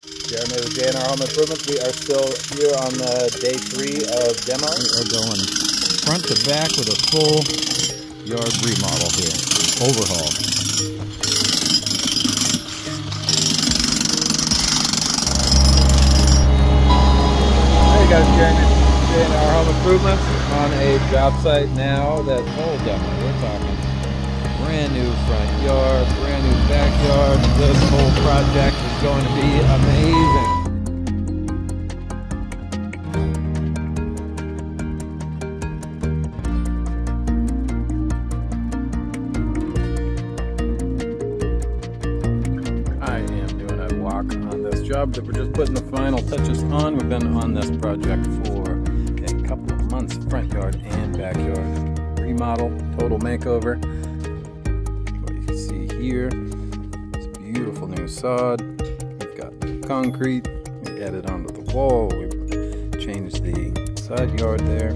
Jeremy with JNR Home Improvements. We are still here on day 3 of demo. We are going front to back with a full yard remodel here. Overhaul. Hey guys, Jeremy with JNR Home Improvements on a job site now. That whole demo, we're talking brand new front yard, brand new backyard. This whole project is going to be amazing. I am doing a walk on this job that we're just putting the final touches on. We've been on this project for a couple of months, front yard and backyard remodel, total makeover. Here, this beautiful new sod. We've got new concrete. We added onto the wall. We've changed the side yard there.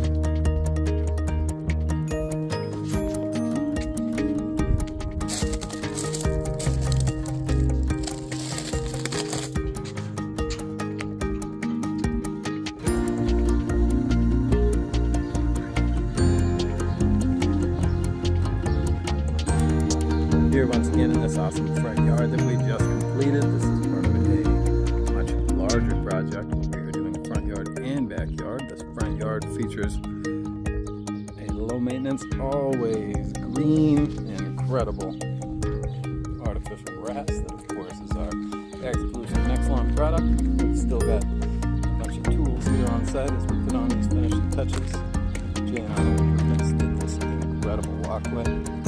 Here once again in this awesome front yard that we just completed. This is part of a much larger project where we are doing front yard and backyard. This front yard features a low maintenance, always green, incredible artificial grass that of course is our exclusive NextLawn product. We've still got a bunch of tools here on site as we put on these finishing touches. JNR Home Improvements did this incredible walkway.